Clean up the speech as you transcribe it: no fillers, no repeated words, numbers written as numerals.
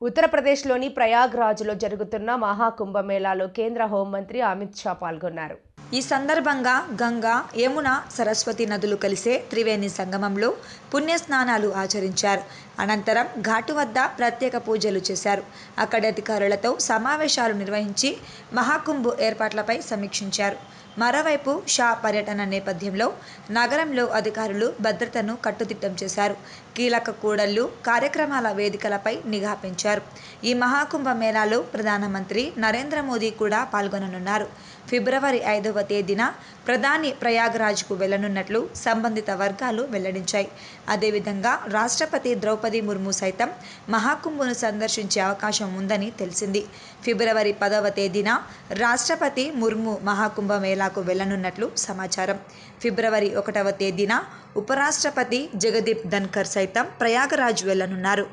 ఉత్తరప్రదేశ్లోని ప్రయాగ్రాజ్లో జరుగుతున్న మహాకుంభమేళాలో కేంద్ర హోంమంత్రి అమిత్ షా పాల్గొన్నారు. ఈ సందర్భంగా గంగా, యమున, సరస్వతి నదులు కలిసే త్రివేణి సంగమంలో పుణ్యస్నానాలు ఆచరించారు. అనంతరం ఘాటు వద్ద ప్రత్యేక పూజలు చేశారు. అక్కడి అధికారులతో సమావేశాలు నిర్వహించి మహాకుంభ్ ఏర్పాట్లపై సమీక్షించారు. మరోవైపు షా పర్యటన నేపథ్యంలో నగరంలో అధికారులు భద్రతను కట్టుదిట్టం చేశారు. కీలక కూడళ్లు, కార్యక్రమాల వేదికలపై నిఘా పెంచారు. ఈ మహాకుంభ మేళాలో ప్రధానమంత్రి నరేంద్ర మోదీ కూడా పాల్గొననున్నారు. ఫిబ్రవరి 5వ తేదీన ప్రధాని ప్రయాగ్రాజ్కు వెళ్లనున్నట్లు సంబంధిత వర్గాలు వెల్లడించాయి. అదేవిధంగా రాష్ట్రపతి ద్రౌపది ముర్ము సైతం మహాకుంభను సందర్శించే అవకాశం ఉందని తెలిసింది. ఫిబ్రవరి 10వ తేదీన రాష్ట్రపతి ముర్ము మహాకుంభ మేళాకు వెళ్లనున్నట్లు సమాచారం. ఫిబ్రవరి 1వ తేదీన ఉపరాష్ట్రపతి జగదీప్ ధన్కర్ సైతం ప్రయాగరాజ్ వెళ్లనున్నారు.